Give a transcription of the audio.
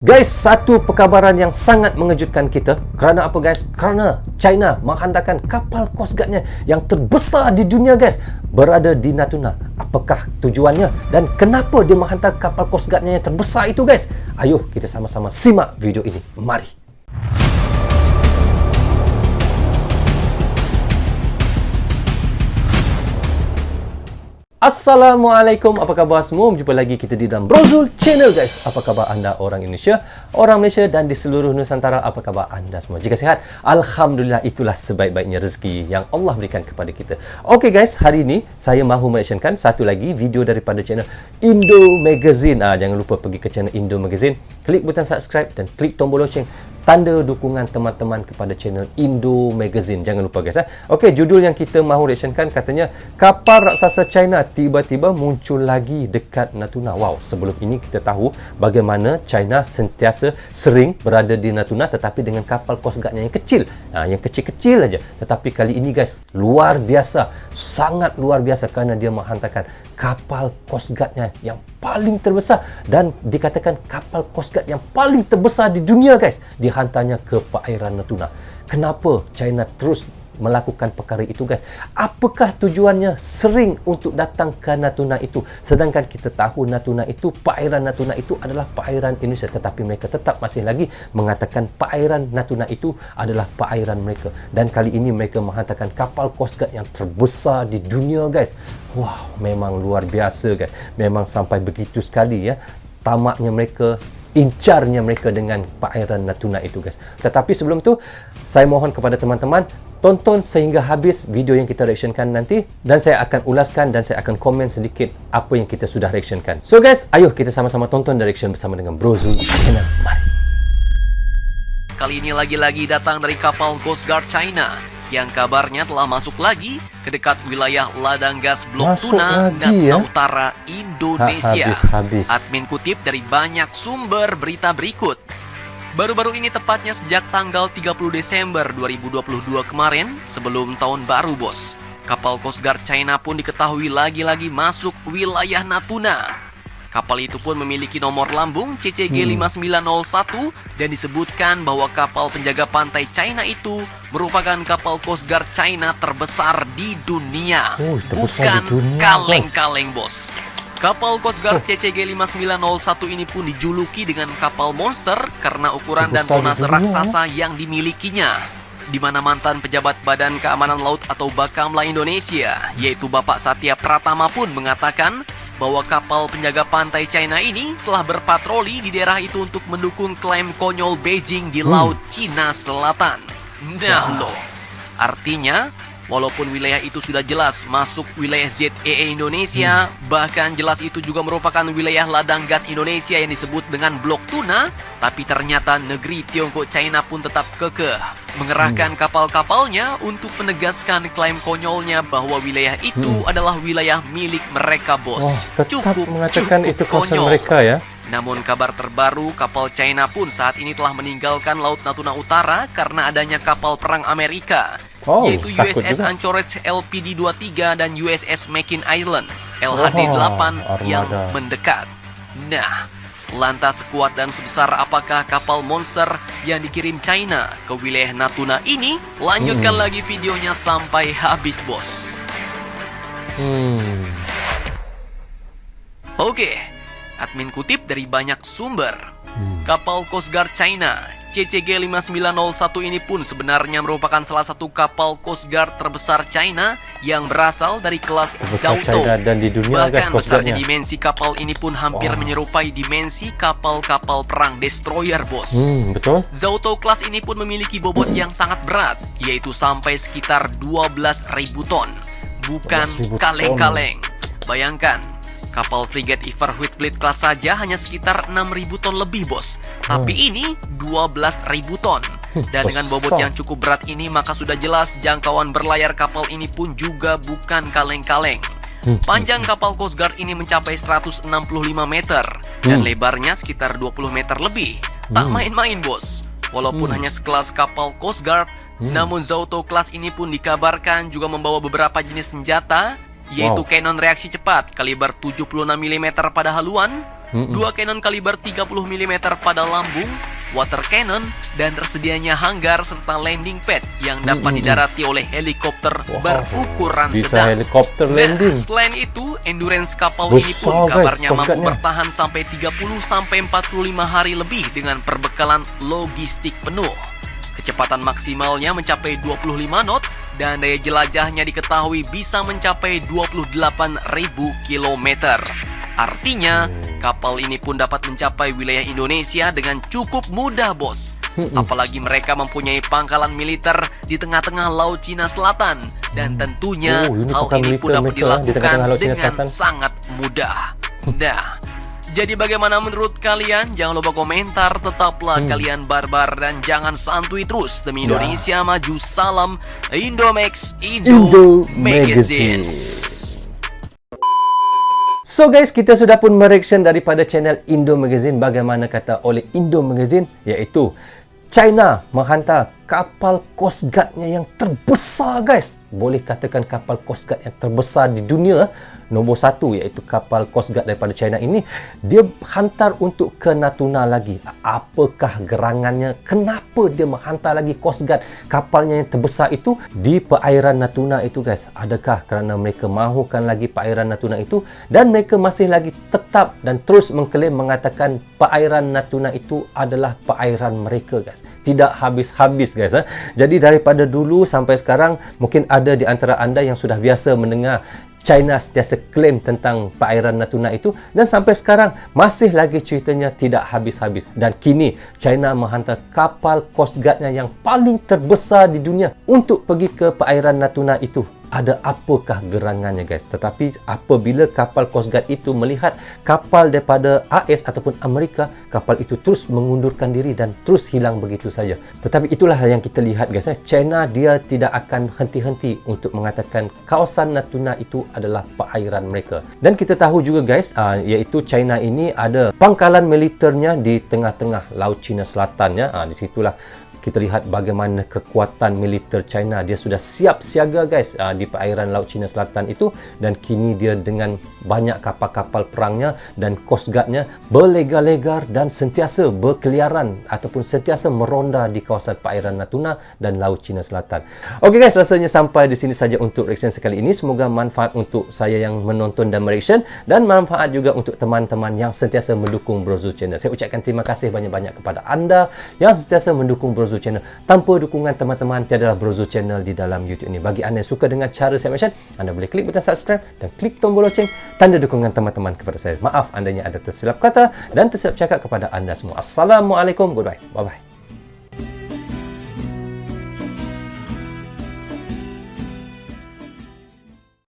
Guys, satu perkabaran yang sangat mengejutkan kita. Kerana apa guys? Kerana China menghantarkan kapal Coast Guard-nya yang terbesar di dunia guys berada di Natuna. Apakah tujuannya dan kenapa dia menghantar kapal Coast Guard-nya yang terbesar itu guys? Ayo kita sama-sama simak video ini. Mari. Assalamualaikum, apa khabar semua? Berjumpa lagi kita di dalam Brozul Channel guys. Apa khabar anda orang Indonesia, orang Malaysia dan di seluruh Nusantara? Apa khabar anda semua? Jika sihat, Alhamdulillah, itulah sebaik-baiknya rezeki yang Allah berikan kepada kita. Okey guys, hari ini saya mahu menyaksikan satu lagi video daripada channel Indo Magazine. Jangan lupa pergi ke channel Indo Magazine, klik butang subscribe dan klik tombol loceng, tanda dukungan teman-teman kepada channel Indo Magazine. Jangan lupa guys. Okey, judul yang kita mahu reactionkan katanya kapal raksasa China tiba-tiba muncul lagi dekat Natuna. Wow, sebelum ini kita tahu bagaimana China sentiasa sering berada di Natuna tetapi dengan kapal Coast Guard-nya yang kecil. Yang kecil-kecil aja. Tetapi kali ini guys, luar biasa. Sangat luar biasa kerana dia menghantarkan kapal Coast Guard-nya yang paling terbesar dan dikatakan kapal Coast Guard yang paling terbesar di dunia guys dihantarnya ke perairan Natuna. Kenapa China terus melakukan perkara itu guys? Apakah tujuannya sering untuk datang ke Natuna itu? Sedangkan kita tahu Natuna itu, perairan Natuna itu adalah perairan Indonesia, tetapi mereka tetap masih lagi mengatakan perairan Natuna itu adalah perairan mereka. Dan kali ini mereka menghantarkan kapal Coast Guard yang terbesar di dunia guys. Wow, memang luar biasa guys. Memang sampai begitu sekali ya tamaknya mereka, incarnya mereka dengan perairan Natuna itu guys. Tetapi sebelum tu, saya mohon kepada teman-teman tonton sehingga habis video yang kita reactionkan nanti dan saya akan ulaskan dan saya akan komen sedikit apa yang kita sudah reactionkan. So guys, ayo kita sama-sama tonton dan reaction bersama dengan Brozul Channel. Mari. Kali ini lagi-lagi datang dari kapal Coast Guard China yang kabarnya telah masuk lagi ke dekat wilayah ladang gas Blok Tuna, Natuna Utara, Indonesia. Habis. Admin kutip dari banyak sumber berita berikut. Baru-baru ini, tepatnya sejak tanggal 30 Desember 2022 kemarin, sebelum tahun baru bos, kapal Coast Guard China pun diketahui lagi-lagi masuk wilayah Natuna. Kapal itu pun memiliki nomor lambung CCG 5901 dan disebutkan bahwa kapal penjaga pantai China itu merupakan kapal Coast Guard China terbesar di dunia. Terbesar di dunia, kaleng-kaleng bos. Kapal Coast Guard CCG 5901 ini pun dijuluki dengan kapal monster karena ukuran dan tonase raksasa yang dimilikinya. Di mana mantan pejabat Badan Keamanan Laut atau Bakamla Indonesia, yaitu Bapak Satya Pratama pun mengatakan bahwa kapal penjaga pantai China ini telah berpatroli di daerah itu untuk mendukung klaim konyol Beijing di Laut Cina Selatan. Nah loh, artinya walaupun wilayah itu sudah jelas masuk wilayah ZEE Indonesia, bahkan jelas itu juga merupakan wilayah ladang gas Indonesia yang disebut dengan Blok Tuna, tapi ternyata negeri Tiongkok China pun tetap kekeh mengerahkan kapal-kapalnya untuk menegaskan klaim konyolnya bahwa wilayah itu adalah wilayah milik mereka bos. Tetap mengatakan itu kawasan mereka ya. Namun kabar terbaru, kapal China pun saat ini telah meninggalkan Laut Natuna Utara karena adanya kapal perang Amerika, yaitu USS Anchorage LPD-23 dan USS Makin Island LHD-8 yang mendekat. Nah, lantas sekuat dan sebesar apakah kapal monster yang dikirim China ke wilayah Natuna ini? Lanjutkan lagi videonya sampai habis bos. Oke. Admin kutip dari banyak sumber, kapal Coast Guard China CCG 5901 ini pun sebenarnya merupakan salah satu kapal Coast Guard terbesar China yang berasal dari kelas Zhoutou. Dan di dunia bahkan besarnya dimensi kapal ini pun hampir menyerupai dimensi kapal-kapal perang destroyer bos. Betul. Zhoutou kelas ini pun memiliki bobot yang sangat berat, yaitu sampai sekitar 12.000 ton. Bukan kaleng-kaleng. Bayangkan, kapal frigat Iver Fleet kelas saja hanya sekitar 6.000 ton lebih bos. Tapi ini 12.000 ton. Dan dengan bobot yang cukup berat ini, maka sudah jelas jangkauan berlayar kapal ini pun juga bukan kaleng-kaleng. Panjang kapal Coast Guard ini mencapai 165 meter dan lebarnya sekitar 20 meter lebih. Tak main-main bos. Walaupun hanya sekelas kapal Coast Guard, namun Zhoutou kelas ini pun dikabarkan juga membawa beberapa jenis senjata, yaitu kanon reaksi cepat kaliber 76 mm pada haluan, dua cannon kaliber 30 mm pada lambung, water cannon, dan tersedianya hanggar serta landing pad yang dapat didarati oleh helikopter berukuran Bisa sedang. helikopter landing. Selain itu, endurance kapal Besar, ini pun guys, kabarnya mampu kosgatnya. bertahan sampai 30-45 hari lebih dengan perbekalan logistik penuh. Kecepatan maksimalnya mencapai 25 knot dan daya jelajahnya diketahui bisa mencapai 28.000 km. Artinya, kapal ini pun dapat mencapai wilayah Indonesia dengan cukup mudah, bos. Apalagi mereka mempunyai pangkalan militer di tengah-tengah Laut Cina Selatan. Dan tentunya ini hal pangkalan ini pun militer dapat mereka di dilakukan tengah-tengah Laut Cina dengan Selatan. sangat mudah. Dah. Jadi bagaimana menurut kalian? Jangan lupa komentar, tetaplah kalian barbar dan jangan santuy terus. Demi Indonesia maju, salam Indomax, Indo Magazines. So guys, kita sudah pun mereaction daripada channel Indo Magazine. Bagaimana kata oleh Indo Magazine, iaitu China menghantar kapal Coast Guard-nya yang terbesar, guys. Boleh katakan kapal Coast Guard yang terbesar di dunia. Nombor 1 iaitu kapal Coast Guard daripada China ini, dia hantar untuk ke Natuna lagi. Apakah gerangannya? Kenapa dia menghantar lagi Coast Guard kapalnya yang terbesar itu di perairan Natuna itu, guys? Adakah kerana mereka mahukan lagi perairan Natuna itu, dan mereka masih lagi tetap dan terus mengklaim mengatakan perairan Natuna itu adalah perairan mereka, guys. Tidak habis-habis, guys. Jadi daripada dulu sampai sekarang, mungkin ada di antara anda yang sudah biasa mendengar China sentiasa klaim tentang perairan Natuna itu, dan sampai sekarang masih lagi ceritanya tidak habis-habis. Dan kini China menghantar kapal Coast Guard-nya yang paling terbesar di dunia untuk pergi ke perairan Natuna itu. Ada apakah gerangannya, guys? Tetapi apabila kapal Coast Guard itu melihat kapal daripada AS ataupun Amerika, kapal itu terus mengundurkan diri dan terus hilang begitu saja. Tetapi itulah yang kita lihat, guys. China dia tidak akan henti-henti untuk mengatakan kawasan Natuna itu adalah perairan mereka. Dan kita tahu juga, guys, iaitu China ini ada pangkalan militernya di tengah-tengah Laut Cina Selatan, ya. Di situlah kita lihat bagaimana kekuatan militer China. Dia sudah siap siaga, guys, di perairan Laut Cina Selatan itu, dan kini dia dengan banyak kapal-kapal perangnya dan Coast Guard-nya berlegar-legar dan sentiasa berkeliaran ataupun sentiasa meronda di kawasan perairan Natuna dan Laut Cina Selatan. Okey, guys, rasanya sampai di sini saja untuk reaction sekali ini. Semoga manfaat untuk saya yang menonton dan mereaction, dan manfaat juga untuk teman-teman yang sentiasa mendukung Brozul Channel. Saya ucapkan terima kasih banyak-banyak kepada anda yang sentiasa mendukung Brozul Channel. Tanpa dukungan teman-teman, tiadalah Brozul Channel di dalam YouTube ini. Bagi anda yang suka dengan cara saya mention, anda boleh klik butang subscribe dan klik tombol loceng, tanda dukungan teman-teman kepada saya. Maaf andainya ada tersilap kata dan tersilap cakap kepada anda semua. Assalamualaikum, goodbye, bye-bye.